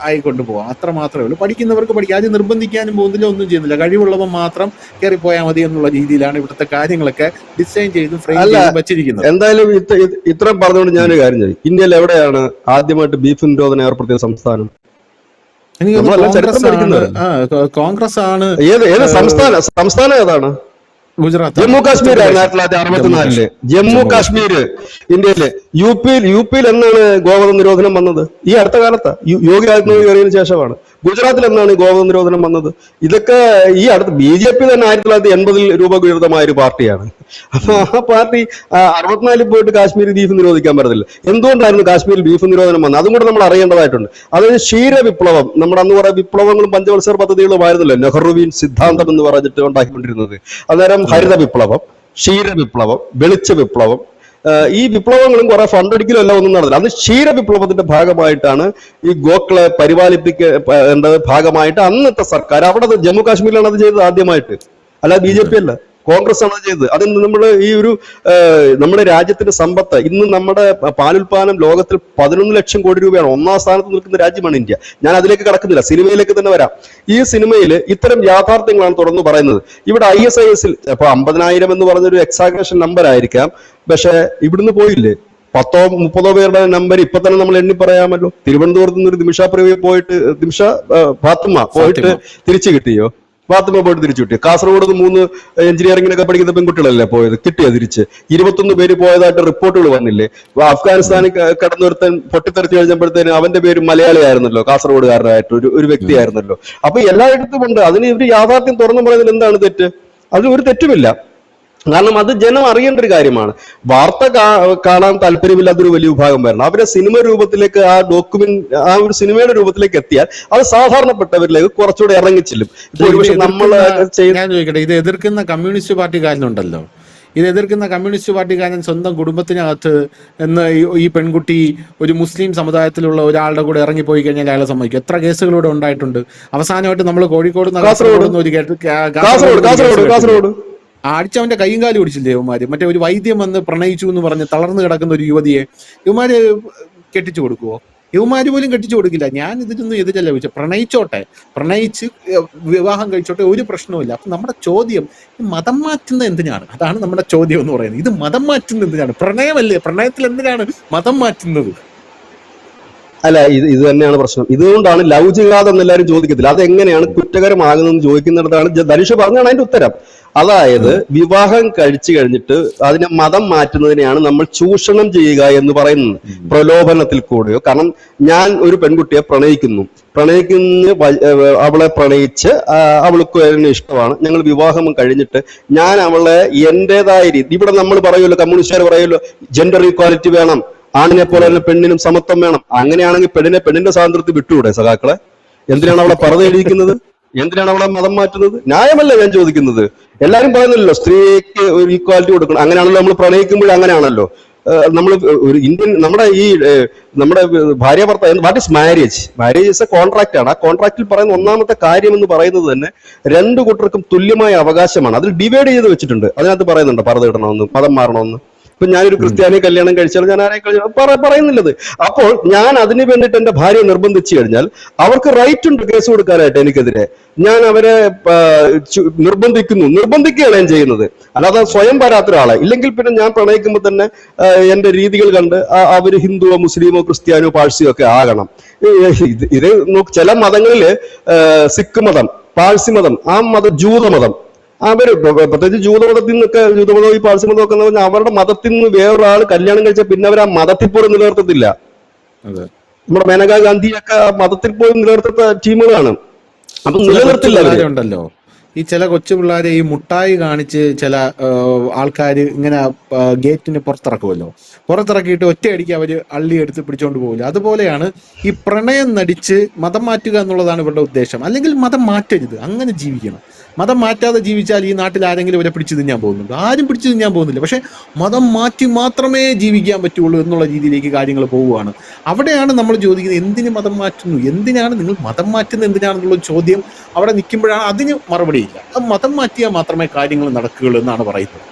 ആയിക്കൊണ്ട് പോവാം. അത്ര മാത്രമേ ഉള്ളൂ. പഠിക്കുന്നവർക്ക് പഠിക്കാം. ആദ്യം നിർബന്ധിക്കാനും പോകുന്നില്ല, ഒന്നും ചെയ്യുന്നില്ല. കഴിവുള്ളവൻ മാത്രം കയറിപ്പോയാൽ മതി എന്നുള്ള രീതിയിലാണ് ഇവിടുത്തെ കാര്യങ്ങളൊക്കെ ഡിസൈൻ ചെയ്ത് ഫ്രെയിം ചെയ്ത് വെച്ചിരിക്കുന്നത്. എന്തായാലും ഇത്രയും പറഞ്ഞുകൊണ്ട് ഞാനൊരു കാര്യം ചെയ്യും. ഇന്ത്യയിൽ എവിടെയാണ് ആദ്യമായിട്ട് ബീഫ് നിരോധനം ഏർപ്പെടുത്തിയ സംസ്ഥാനം? കോൺഗ്രസ് ആണ്. ഏത് സംസ്ഥാനം ഏതാണ്? ഗുജറാത്ത്. ജമ്മു കാശ്മീർ 1964 ജമ്മു കാശ്മീർ ഇന്ത്യയില്. യു പിയിൽ എന്നാണ് ഗോവധ നിരോധനം വന്നത്? ഈ അടുത്ത കാലത്ത് യോഗി ആദിത്യനാഥ് കയറിയതിനു ശേഷമാണ്. ഗുജറാത്തിൽ എന്നാണ് ഗോവധ നിരോധനം വന്നത്? ഇതൊക്കെ ഈ അടുത്ത് BJP തന്നെ 1980 രൂപീകൃതമായ ഒരു പാർട്ടിയാണ്. അപ്പൊ ആ പാർട്ടി 64 പോയിട്ട് കാശ്മീർ ബീഫ് നിരോധിക്കാൻ പറ്റത്തില്ല. എന്തുകൊണ്ടായിരുന്നു കാശ്മീരിൽ ബീഫ് നിരോധനം വന്നത്? അതും കൂടെ നമ്മൾ അറിയേണ്ടതായിട്ടുണ്ട്. അതായത് ക്ഷീര വിപ്ലവം, നമ്മുടെ അന്ന് കുറെ വിപ്ലവങ്ങളും പഞ്ചവത്സര പദ്ധതികളുമായിരുന്നല്ലോ നെഹ്റുവിൻ സിദ്ധാന്തം എന്ന് പറഞ്ഞിട്ട് ഉണ്ടാക്കിക്കൊണ്ടിരുന്നത്. അന്നേരം ഹരിത വിപ്ലവം, ക്ഷീര വിപ്ലവം, വെളിച്ച വിപ്ലവം, ഈ വിപ്ലവങ്ങളും കുറെ ഫണ്ടടിക്കലും എല്ലാം ഒന്നും നടന്നില്ല. അന്ന് ക്ഷീര വിപ്ലവത്തിന്റെ ഭാഗമായിട്ടാണ് ഈ ഗോക്കളെ പരിപാലിപ്പിക്കേണ്ടത് ഭാഗമായിട്ട് അന്നത്തെ സർക്കാർ അവിടെ ജമ്മു കാശ്മീരിലാണ് അത് ചെയ്തത് ആദ്യമായിട്ട്. അല്ലാതെ BJP അല്ല, കോൺഗ്രസ് ആണ് ചെയ്തത്. അതിന് നമ്മൾ ഈ ഒരു നമ്മുടെ രാജ്യത്തിന്റെ സമ്പത്ത്, ഇന്ന് നമ്മുടെ പാലുൽപാദനം ലോകത്തിൽ 11 ലക്ഷം കോടി രൂപയാണ്. 1ാം സ്ഥാനത്ത് നിൽക്കുന്ന രാജ്യമാണ് ഇന്ത്യ. ഞാൻ അതിലേക്ക് കടക്കുന്നില്ല, സിനിമയിലേക്ക് തന്നെ വരാം. ഈ സിനിമയിൽ ഇത്തരം യാഥാർത്ഥ്യങ്ങളാണ് തുറന്നു പറയുന്നത്. ഇവിടെ ISIS-ൽ ഇപ്പൊ 50,000 എന്ന് പറഞ്ഞൊരു എക്സാഗ്രേഷൻ നമ്പർ ആയിരിക്കാം. പക്ഷെ ഇവിടുന്ന് പോയില്ലേ 10-30 പേരുടെ നമ്പർ ഇപ്പൊ തന്നെ നമ്മൾ എണ്ണി പറയാമല്ലോ. തിരുവനന്തപുരത്ത് നിന്ന് ഒരു നിമിഷ ഫാത്തിമ പോയിട്ട് തിരിച്ചു കിട്ടിയോ? ഫാത്തിമ പോയിട്ട് തിരിച്ചു കിട്ടിയോ? കാസർഗോഡ് 3 എഞ്ചിനീയറിംഗിനൊക്കെ പഠിക്കുന്ന പെൺകുട്ടികളല്ലേ പോയത്? കിട്ടിയോ തിരിച്ച്? 21 പേര് പോയതായിട്ട് റിപ്പോർട്ടുകൾ വന്നില്ലേ? അഫ്ഗാനിസ്ഥാനിൽ കിടന്നൊരുത്തൻ പൊട്ടിത്തെറിച്ച് കഴിഞ്ഞപ്പോഴത്തേന് അവന്റെ പേര് മലയാളി ആയിരുന്നല്ലോ, കാസർഗോഡുകാരനായിട്ട് ഒരു വ്യക്തിയായിരുന്നല്ലോ. അപ്പൊ എല്ലായിടത്തും ഉണ്ട്. അതിന് ഇവര് യാഥാർത്ഥ്യം തുറന്നു പറയുന്നതിൽ എന്താണ് തെറ്റ്? അതിന് ഒരു തെറ്റുമില്ല. കാരണം അത് ജനം അറിയേണ്ട ഒരു കാര്യമാണ്. വാർത്ത കാണാൻ താല്പര്യമില്ലാത്തൊരു വലിയ വിഭാഗം വരണം. അവരെ സിനിമ രൂപത്തിലേക്ക് ആ ഒരു സിനിമയുടെ രൂപത്തിലേക്ക് എത്തിയാൽ അത് സാധാരണപ്പെട്ടവരിലേക്ക് കുറച്ചുകൂടെ ഇറങ്ങിച്ചില്ലും. ഞാൻ ചോദിക്കട്ടെ, ഇത് എതിർക്കുന്ന കമ്മ്യൂണിസ്റ്റ് പാർട്ടിക്കാരനുണ്ടല്ലോ, ഇത് എതിർക്കുന്ന കമ്മ്യൂണിസ്റ്റ് പാർട്ടിക്കാരൻ സ്വന്തം കുടുംബത്തിനകത്ത് ഈ പെൺകുട്ടി ഒരു മുസ്ലിം സമുദായത്തിലുള്ള ഒരാളുടെ കൂടെ ഇറങ്ങിപ്പോയി കഴിഞ്ഞാൽ അയാളെ സമ്മതിക്കും. എത്ര കേസുകളിവിടെ ഉണ്ടായിട്ടുണ്ട്. അവസാനമായിട്ട് നമ്മൾ കോഴിക്കോട് കാസർഗോഡ് അടിച്ചവന്റെ കൈയും കാലും ഓടിച്ചില്ലേ ഇവന്മാര്? മറ്റേ ഒരു വൈദ്യം വന്ന് പ്രണയിച്ചു എന്ന് പറഞ്ഞ് തളർന്നു കിടക്കുന്ന ഒരു യുവതിയെ ഇവന്മാര് കെട്ടിച്ചു കൊടുക്കുവോ? ഇവന്മാര് പോലും കെട്ടിച്ചു കൊടുക്കില്ല. ഞാൻ ഇതിനൊന്നും എതിരല്ല ചോദിച്ചത്. പ്രണയിച്ച് വിവാഹം കഴിച്ചോട്ടെ, ഒരു പ്രശ്നവുമില്ല. അപ്പൊ നമ്മുടെ ചോദ്യം, മതം മാറ്റുന്നത് എന്തിനാണ്? അതാണ് നമ്മുടെ ചോദ്യം എന്ന് പറയുന്നത്. ഇത് മതം മാറ്റുന്നത് എന്തിനാണ്? പ്രണയമല്ലേ? പ്രണയത്തിൽ എന്തിനാണ് മതം മാറ്റുന്നത്? അല്ല, ഇത് തന്നെയാണ് പ്രശ്നം. ഇതുകൊണ്ടാണ് ലവ് ജിഹാദ് എന്ന് എല്ലാവരും ചോദിക്കത്തില്ല. അതെങ്ങനെയാണ് കുറ്റകരമാകുന്നതെന്ന് ചോദിക്കുന്നിടത്താണ് ധനുഷ് പറഞ്ഞാണ് അതിന്റെ ഉത്തരം. അതായത് വിവാഹം കഴിച്ചു കഴിഞ്ഞിട്ട് അതിനെ മതം മാറ്റുന്നതിനെയാണ് നമ്മൾ ചൂഷണം ചെയ്യുക എന്ന് പറയുന്നത്, പ്രലോഭനത്തിൽ കൂടെയോ. കാരണം ഞാൻ ഒരു പെൺകുട്ടിയെ അവളെ പ്രണയിച്ച് അവൾക്ക് എന്നെ ഇഷ്ടമാണ്, ഞങ്ങൾ വിവാഹം കഴിഞ്ഞിട്ട് ഞാൻ അവളെ എന്റേതായ രീതി, ഇവിടെ നമ്മൾ പറയുമല്ലോ, കമ്മ്യൂണിസ്റ്റുകാർ പറയുമല്ലോ ജെൻഡർ ഈക്വാലിറ്റി വേണം, ആണിനെ പോലെ തന്നെ പെണ്ണിനും സമത്വം വേണം. അങ്ങനെയാണെങ്കിൽ പെണ്ണിന്റെ സ്വാതന്ത്ര്യത്തിൽ വിട്ടുകൂടെ സഖാക്കളെ? എന്തിനാണ് അവളെ പറഞ്ഞു എഴുതിക്കുന്നത്? എന്തിനാണ് അവളെ മതം മാറ്റുന്നത്? ന്യായമല്ല ഞാൻ ചോദിക്കുന്നത്. എല്ലാരും പറയുന്നില്ലല്ലോ സ്ത്രീക്ക് ഒരു ഈക്വാലിറ്റി കൊടുക്കണം. അങ്ങനെയാണല്ലോ നമ്മൾ പ്രണയിക്കുമ്പോൾ, അങ്ങനെയാണല്ലോ നമ്മൾ ഒരു ഇന്ത്യൻ നമ്മുടെ ഭാര്യ ഭർത്താവ്. What is marriage? Marriage is A contract ആണ്. ആ കോൺട്രാക്റ്റിൽ പറയുന്ന ഒന്നാമത്തെ കാര്യം എന്ന് പറയുന്നത് തന്നെ 2 കൂട്ടർക്കും തുല്യമായ അവകാശമാണ്. അതിൽ ഡിവൈഡ് ചെയ്ത് വെച്ചിട്ടുണ്ട്. അതിനകത്ത് പറയുന്നുണ്ട് പർദ്ദ ഇടണമെന്ന്, മതം മാറണമെന്ന്. ഇപ്പൊ ഞാനൊരു ക്രിസ്ത്യാനിയെ കല്യാണം കഴിച്ചാൽ ഞാൻ ആരെ പറയുന്നില്ലത്. അപ്പോൾ ഞാൻ അതിന് വേണ്ടിയിട്ട് എന്റെ ഭാര്യയെ നിർബന്ധിച്ചു കഴിഞ്ഞാൽ അവർക്ക് റൈറ്റ് ഉണ്ട് കേസ് കൊടുക്കാനായിട്ട് എനിക്കെതിരെ. ഞാൻ അവരെ നിർബന്ധിക്കുകയാണ് ഞാൻ ചെയ്യുന്നത്, അല്ലാതെ സ്വയം വരാത്ത ഒരാളെ. ഇല്ലെങ്കിൽ പിന്നെ ഞാൻ പ്രണയിക്കുമ്പോൾ തന്നെ എന്റെ രീതികൾ കണ്ട് അവര് ഹിന്ദുവോ മുസ്ലിമോ ക്രിസ്ത്യാനോ പാഴ്സിയോ ഒക്കെ ആകണം. ഇത് ചില മതങ്ങളില് സിഖ് മതം, പാഴ്സി മതം, ആ മതം ജൂതമതം, അവര് പ്രത്യേകിച്ച് ജൂതമതത്തിൽ നിന്നൊക്കെ ജൂതമതം ഈ പാഴ്സി മതം ഒക്കെ എന്ന് പറഞ്ഞാൽ അവരുടെ മതത്തിൽ നിന്ന് വേറൊരാൾ കല്യാണം കഴിച്ചാൽ പിന്നെ അവർ ആ മതത്തിൽ പോലും നിലനിർത്തത്തില്ല. നമ്മുടെ മേനകാ ഗാന്ധിയൊക്കെ ആ മതത്തിൽ പോലും നിലനിർത്താത്ത ടീമുകളാണ്. അപ്പൊ നിലനിർത്തില്ല ഉണ്ടല്ലോ ഈ ചില കൊച്ചു പിള്ളേരെ ഈ മുട്ടായി കാണിച്ച് ചില ആൾക്കാർ ഇങ്ങനെ ഗേറ്റിന് പുറത്തിറക്കുമല്ലോ, പുറത്തിറക്കിയിട്ട് ഒറ്റയടിക്ക് അവർ അള്ളി എടുത്ത് പിടിച്ചോണ്ട് പോകില്ല. അതുപോലെയാണ് ഈ പ്രണയം നടിച്ച് മതം മാറ്റുക എന്നുള്ളതാണ് ഇവരുടെ ഉദ്ദേശം. അല്ലെങ്കിൽ മതം മാറ്റരുത്, അങ്ങനെ ജീവിക്കണം. മതം മാറ്റാതെ ജീവിച്ചാൽ ഈ നാട്ടിൽ ആരെങ്കിലും ഇവരെ പിടിച്ചു തിന്നാൻ പോകുന്നുണ്ട്? ആരും പിടിച്ചു തിന്നാൻ പോകുന്നില്ല. പക്ഷെ മതം മാറ്റി മാത്രമേ ജീവിക്കാൻ പറ്റുള്ളൂ എന്നുള്ള രീതിയിലേക്ക് കാര്യങ്ങൾ പോവുകയാണ്. അവിടെയാണ് നമ്മൾ ചോദിക്കുന്നത്, എന്തിന് മതം മാറ്റുന്നു, എന്തിനാണ് നിങ്ങൾ മതം മാറ്റുന്നത്, എന്തിനാണെന്നുള്ള ചോദ്യം അവിടെ നിൽക്കുമ്പോഴാണ് അതിന് മറുപടിയില്ല. മതം മാറ്റിയാൽ മാത്രമേ കാര്യങ്ങൾ നടക്കുകയുള്ളൂ എന്നാണ് പറയുന്നത്.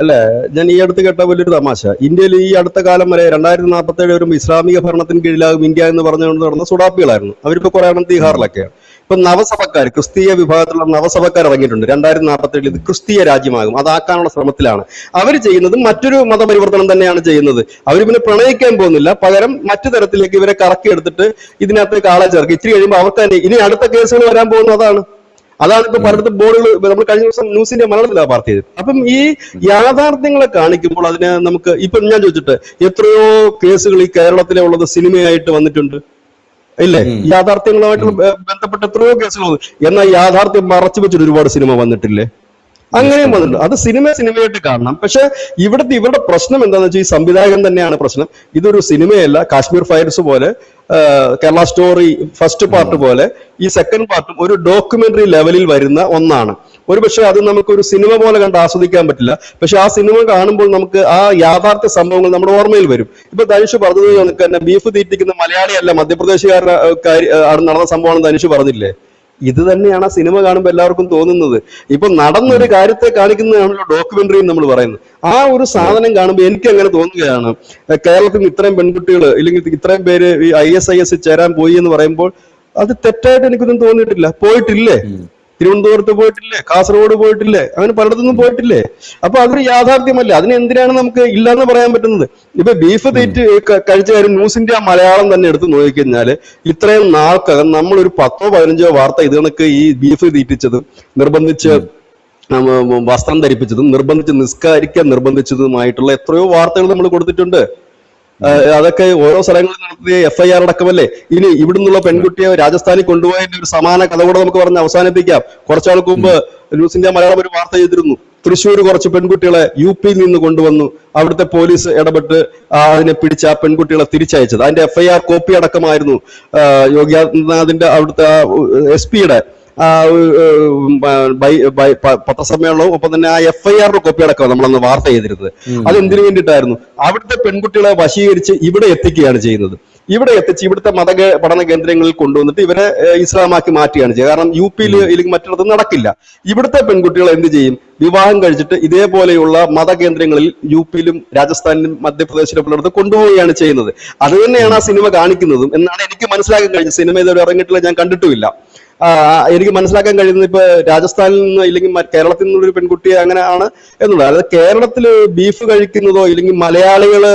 അല്ലെ, ഞാൻ ഈ അടുത്ത് കേട്ട വലിയൊരു തമാശ, ഇന്ത്യയിൽ ഈ അടുത്ത കാലം വരെ 2047 വരുമ്പോൾ ഇസ്ലാമിക ഭരണത്തിന് കീഴിലാകും ഇന്ത്യ എന്ന് പറഞ്ഞുകൊണ്ട് നടന്ന സുഡാപ്പികളായിരുന്നു. അവരിപ്പോ കുറെ എണ്ണം തീഹാറിലൊക്കെയാണ്. ഇപ്പൊ നവസഭക്കാർ, ക്രിസ്തീയ വിഭാഗത്തിലുള്ള നവസഭക്കാർ ഇറങ്ങിയിട്ടുണ്ട്. 2047 ഇത് ക്രിസ്തീയ രാജ്യമാകും, അതാക്കാനുള്ള ശ്രമത്തിലാണ് അവർ ചെയ്യുന്നത്. മറ്റൊരു മതപരിവർത്തനം തന്നെയാണ് ചെയ്യുന്നത്. അവർ പിന്നെ പ്രണയിക്കാൻ പോകുന്നില്ല, പകരം മറ്റു തരത്തിലേക്ക് ഇവരെ കറക്കിയെടുത്തിട്ട് ഇതിനകത്തേക്ക് ആളെ ചേർക്കും. ഇച്ചിരി കഴിയുമ്പോൾ അവർക്ക് തന്നെ ഇനി അടുത്ത കേസുകൾ വരാൻ പോകുന്നത് അതാണ് ഇപ്പൊ പലയിടത്തും ബോർഡുകൾ നമ്മൾ കഴിഞ്ഞ ദിവസം ന്യൂസിന്റെ മലയാളത്തിലാണ് വാർത്ത ചെയ്തത്. അപ്പം ഈ യാഥാർത്ഥ്യങ്ങളെ കാണിക്കുമ്പോൾ അതിനെ നമുക്ക് ഇപ്പൊ ഞാൻ ചോദിച്ചിട്ട് എത്രയോ കേസുകൾ ഈ കേരളത്തിലെ ഉള്ളത് സിനിമയായിട്ട് വന്നിട്ടുണ്ട് ഇല്ലേ? യാഥാർത്ഥ്യങ്ങളുമായിട്ട് ബന്ധപ്പെട്ട എത്രയോ കേസുകൾ. എന്നാൽ യാഥാർത്ഥ്യം മറച്ചു വെച്ചിട്ട് ഒരുപാട് സിനിമ വന്നിട്ടില്ലേ? അങ്ങനെയും വന്നിട്ടുണ്ട്. അത് സിനിമയായിട്ട് കാണണം. പക്ഷെ ഇവരുടെ പ്രശ്നം എന്താണെന്ന് വെച്ചാൽ ഈ സംവിധായകൻ തന്നെയാണ് പ്രശ്നം. ഇതൊരു സിനിമയല്ല. കാശ്മീർ ഫയൽസ് പോലെ, കേരള സ്റ്റോറി ഫസ്റ്റ് പാർട്ട് പോലെ ഈ സെക്കൻഡ് പാർട്ടും ഒരു ഡോക്യുമെന്ററി ലെവലിൽ വരുന്ന ഒന്നാണ്. ഒരുപക്ഷെ അത് നമുക്ക് ഒരു സിനിമ പോലെ കണ്ട് ആസ്വദിക്കാൻ പറ്റില്ല. പക്ഷെ ആ സിനിമ കാണുമ്പോൾ നമുക്ക് ആ യാഥാർത്ഥ്യ സംഭവങ്ങൾ നമ്മുടെ ഓർമ്മയിൽ വരും. ഇപ്പൊ ധനുഷ് പറഞ്ഞത് കണക്ക് തന്നെ ബീഫ് തീറ്റിക്കുന്ന മലയാളിയല്ല മധ്യപ്രദേശുകാരുടെ നടന്ന സംഭവമാണ് ധനുഷ് പറഞ്ഞില്ലേ? ഇത് തന്നെയാണ് ആ സിനിമ കാണുമ്പോൾ എല്ലാവർക്കും തോന്നുന്നത്. ഇപ്പൊ നടന്നൊരു കാര്യത്തെ കാണിക്കുന്നതാണല്ലോ ഡോക്യുമെന്ററി നമ്മൾ പറയുന്നത്. ആ ഒരു സാധനം കാണുമ്പോൾ എനിക്ക് അങ്ങനെ തോന്നുകയാണ്, കേരളത്തിൽ നിന്ന് ഇത്രയും പെൺകുട്ടികൾ ഇല്ലെങ്കിൽ ഇത്രയും പേര് ഈ ISIS ചേരാൻ പോയി എന്ന് പറയുമ്പോൾ അത് തെറ്റായിട്ട് എനിക്കൊന്നും തോന്നിയിട്ടില്ല. പോയിട്ടില്ലേ? തിരുവനന്തപുരത്ത് പോയിട്ടില്ലേ? കാസർഗോഡ് പോയിട്ടില്ലേ? അങ്ങനെ പലയിടത്തൊന്നും പോയിട്ടില്ലേ? അപ്പൊ അതൊരു യാഥാർത്ഥ്യമല്ലേ? അതിന് എന്തിനാണ് നമുക്ക് ഇല്ലാന്ന് പറയാൻ പറ്റുന്നത്? ഇപ്പൊ ബീഫ് തീറ്റ് കഴിച്ച കാര്യം ന്യൂസ് ഇന്ത്യ മലയാളം തന്നെ എടുത്ത് നോക്കിക്കഴിഞ്ഞാല് ഇത്രയും നാൾക്കകം നമ്മൾ ഒരു 10-15 വാർത്ത ഇത് കണക്ക് ഈ ബീഫ് തീറ്റിച്ചതും നിർബന്ധിച്ച് വസ്ത്രം ധരിപ്പിച്ചതും നിർബന്ധിച്ച് നിസ്കരിക്കാൻ നിർബന്ധിച്ചതുമായിട്ടുള്ള എത്രയോ വാർത്തകൾ നമ്മൾ കൊടുത്തിട്ടുണ്ട്. അതൊക്കെ ഓരോ സ്ഥലങ്ങളിൽ നടത്തിയ FIR അടക്കമല്ലേ. ഇനി ഇവിടുന്നുള്ള പെൺകുട്ടിയെ രാജസ്ഥാനിൽ കൊണ്ടുപോയതിന്റെ ഒരു സമാന കഥ കൂടെ നമുക്ക് പറഞ്ഞ് അവസാനിപ്പിക്കാം. കുറച്ചാൾക്ക് മുമ്പ് ന്യൂസ് ഇന്ത്യ മലയാളം ഒരു വാർത്ത ചെയ്തിരുന്നു. തൃശ്ശൂർ കുറച്ച് പെൺകുട്ടികളെ UP-യിൽ നിന്ന് കൊണ്ടുവന്നു. അവിടുത്തെ പോലീസ് ഇടപെട്ട് അതിനെ പിടിച്ച് ആ പെൺകുട്ടികളെ തിരിച്ചയച്ചത്. അതിന്റെ FIR കോപ്പി അടക്കമായിരുന്നു യോഗി ആദിത്യനാഥിന്റെ അവിടുത്തെ SP-യുടെ പത്രസമ്മേളനവും ഒപ്പം തന്നെ ആ FIR കോപ്പി അടക്കം നമ്മളന്ന് വാർത്ത ചെയ്തിരുന്നത്. അതെന്തിനു വേണ്ടിയിട്ടായിരുന്നു? അവിടുത്തെ പെൺകുട്ടികളെ വശീകരിച്ച് ഇവിടെ എത്തിക്കുകയാണ് ചെയ്യുന്നത്. ഇവിടെ എത്തിച്ച് ഇവിടുത്തെ പഠന കേന്ദ്രങ്ങളിൽ കൊണ്ടുവന്നിട്ട് ഇവരെ ഇസ്ലാമാക്കി മാറ്റുകയാണ് ചെയ്യുക. കാരണം UP-യിൽ ഇല്ലെങ്കിൽ മറ്റിടത്തും നടക്കില്ല. ഇവിടുത്തെ പെൺകുട്ടികൾ എന്ത് ചെയ്യും? വിവാഹം കഴിച്ചിട്ട് ഇതേപോലെയുള്ള മതകേന്ദ്രങ്ങളിൽ UP-യിലും രാജസ്ഥാനിലും മധ്യപ്രദേശിലും പലയിടത്തും കൊണ്ടുപോവുകയാണ് ചെയ്യുന്നത്. അത് തന്നെയാണ് ആ സിനിമ കാണിക്കുന്നതും എന്നാണ് എനിക്ക് മനസ്സിലാക്കാൻ കഴിഞ്ഞത്. സിനിമ ഇതുവരെ ഇറങ്ങിയിട്ടില്ല, ഞാൻ കണ്ടിട്ടുമില്ല. എനിക്ക് മനസ്സിലാക്കാൻ കഴിയുന്നത് ഇപ്പൊ രാജസ്ഥാനിൽ നിന്ന് ഇല്ലെങ്കിൽ കേരളത്തിൽ നിന്നുള്ളൊരു പെൺകുട്ടിയെ അങ്ങനെ ആണ് എന്നുള്ളത്. അതായത് കേരളത്തില് ബീഫ് കഴിക്കുന്നതോ ഇല്ലെങ്കിൽ മലയാളികള്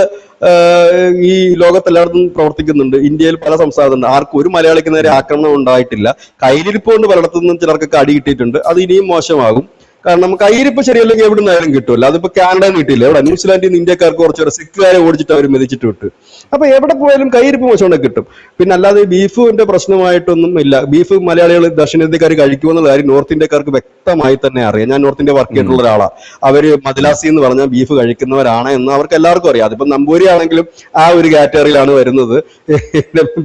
ഈ ലോകത്തെല്ലായിടത്തും പ്രവർത്തിക്കുന്നുണ്ട്. ഇന്ത്യയിൽ പല സംസ്ഥാനത്തുണ്ട്. ആർക്കും ഒരു മലയാളിക്ക് നേരെ ആക്രമണം ഉണ്ടായിട്ടില്ല. കയ്യിലിരിപ്പ് കൊണ്ട് പലയിടത്തു നിന്നും ചിലർക്കൊക്കെ അടി കിട്ടിയിട്ടുണ്ട്. അത് ഇനിയും മോശമാകും. കാരണം കയ്യിരിപ്പ് ശരിയല്ലെങ്കിൽ എവിടെ നിന്നായാലും കിട്ടുമല്ലോ. അതിപ്പോ കാനഡയിൽ നിന്ന് കിട്ടിയില്ല. എവിടെ ന്യൂസിലാൻഡിൽ നിന്ന് ഇന്ത്യക്കാർക്ക് കുറച്ച് സിഖുകാരെ ഓടിച്ചിട്ട് അവർ മെതിച്ചിട്ട് വിട്ടു. അപ്പൊ എവിടെ പോയാലും കയ്യിരിപ്പ് മോശം കിട്ടും. പിന്നെ അല്ലാതെ ബീഫിന്റെ പ്രശ്നമായിട്ടൊന്നും ഇല്ല. ബീഫ് മലയാളികൾ ദക്ഷിണേന്ത്യക്കാർ കഴിക്കുമെന്നുള്ള കാര്യം നോർത്ത് ഇന്ത്യക്കാർക്ക് വ്യക്തമായി തന്നെ അറിയാം. ഞാൻ നോർത്ത് ഇന്ത്യ വർക്ക് ചെയ്തിട്ടുള്ള ഒരാളാണ്. അവര് മദ്രാസി എന്ന് പറഞ്ഞാൽ ബീഫ് കഴിക്കുന്നവരാണ് എന്ന് അവർക്ക് എല്ലാവർക്കും അറിയാം. അതിപ്പോ നമ്പൂരി ആണെങ്കിലും ആ ഒരു കാറ്റഗറിയിലാണ് വരുന്നത്.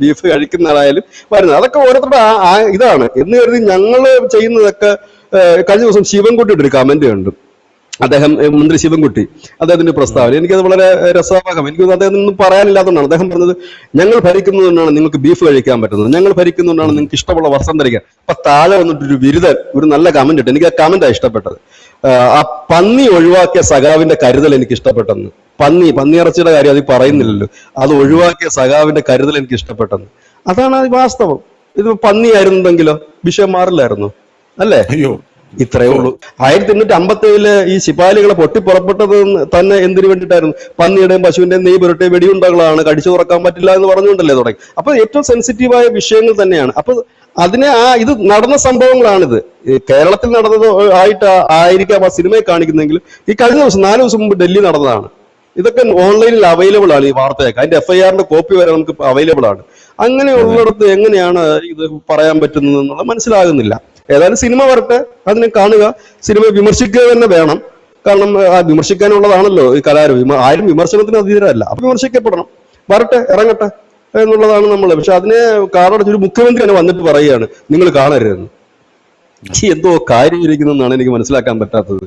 ബീഫ് കഴിക്കുന്ന ആളായാലും വരുന്നത്. അതൊക്കെ ഓരോരുത്തരുടെ ഇതാണ് എന്ന് കരുതി ഞങ്ങള് ചെയ്യുന്നതൊക്കെ. കഴിഞ്ഞ ദിവസം ശിവൻകുട്ടി ഒരു കമന്റ് കണ്ടു. അദ്ദേഹം മന്ത്രി ശിവൻകുട്ടി അദ്ദേഹത്തിന്റെ പ്രസ്താവന എനിക്കത് വളരെ രസകരം. എനിക്ക് അദ്ദേഹം ഒന്നും പറയാനില്ലാത്തതുകൊണ്ടാണ് അദ്ദേഹം പറഞ്ഞത്, ഞങ്ങൾ ഭരിക്കുന്നതുകൊണ്ടാണ് നിങ്ങൾക്ക് ബീഫ് കഴിക്കാൻ പറ്റുന്നത്, ഞങ്ങൾ ഭരിക്കുന്നതുകൊണ്ടാണ് നിങ്ങൾക്ക് ഇഷ്ടമുള്ള വസ്ത്രം ധരിക്കാൻ. അപ്പൊ താഴെ വന്നിട്ടൊരു ബിരുദൻ ഒരു നല്ല കമന്റ് ഇട്ട്, എനിക്ക് ആ കമന്റാണ് ഇഷ്ടപ്പെട്ടത്. ആ പന്നി ഒഴിവാക്കിയ സഖാവിന്റെ കരുതൽ എനിക്ക് ഇഷ്ടപ്പെട്ടെന്ന്. പന്നിയിറച്ചിയുടെ കാര്യം അത് പറയുന്നില്ലല്ലോ, അത് ഒഴിവാക്കിയ സഖാവിന്റെ കരുതൽ എനിക്ക് ഇഷ്ടപ്പെട്ടെന്ന്. അതാണ് വാസ്തവം. ഇത് പന്നിയായിരുന്നെങ്കിലോ വിഷയം മാറില്ലായിരുന്നു അല്ലേ? അയ്യോ, ഇത്രയേ ഉള്ളൂ. 1857 ഈ ശിപാലികളെ പൊട്ടിപ്പുറപ്പെട്ടത് തന്നെ എന്തിനു വേണ്ടിയിട്ടായിരുന്നു? പന്നിയുടെയും പശുവിന്റെയും നെയ് പുരട്ടിയ വെടിയുണ്ടകളാണ്, കടിച്ചു തുറക്കാൻ പറ്റില്ല എന്ന് പറഞ്ഞുകൊണ്ടല്ലേ തുടങ്ങി. അപ്പൊ ഏറ്റവും സെൻസിറ്റീവായ വിഷയങ്ങൾ തന്നെയാണ്. അപ്പൊ അതിനെ ഇത് നടന്ന സംഭവങ്ങളാണിത്. കേരളത്തിൽ നടന്നത് ആയിരിക്കാം ആ സിനിമയെ കാണിക്കുന്നെങ്കിലും ഈ കഴിഞ്ഞ ദിവസം 4 ദിവസം മുമ്പ് ഡൽഹി നടന്നതാണ്. ഇതൊക്കെ ഓൺലൈനിൽ അവൈലബിൾ ആണ്. ഈ വാർത്തയൊക്കെ അതിന്റെ FIR കോപ്പി വരെ നമുക്ക് അവൈലബിൾ ആണ്. അങ്ങനെയുള്ളിടത്ത് എങ്ങനെയാണ് ഇത് പറയാൻ പറ്റുന്നത് എന്നുള്ളത് മനസ്സിലാകുന്നില്ല. ഏതായാലും സിനിമ വരട്ടെ, അതിനെ കാണുക, സിനിമ വിമർശിക്കുക തന്നെ വേണം. കാരണം വിമർശിക്കാനുള്ളതാണല്ലോ ഈ കലാരൂപം. ആരും വിമർശനത്തിന് അതീതരല്ല. അപ്പൊ വിമർശിക്കപ്പെടണം, വരട്ടെ, ഇറങ്ങട്ടെ എന്നുള്ളതാണ് നമ്മൾ. പക്ഷെ അതിനെ കാറടച്ച് ഒരു മുഖ്യമന്ത്രി തന്നെ വന്നിട്ട് പറയുകയാണ് നിങ്ങൾ കാണരുതെന്ന്. എന്തോ കാര്യം ഇരിക്കുന്നതെന്നാണ് എനിക്ക് മനസ്സിലാക്കാൻ പറ്റാത്തത്.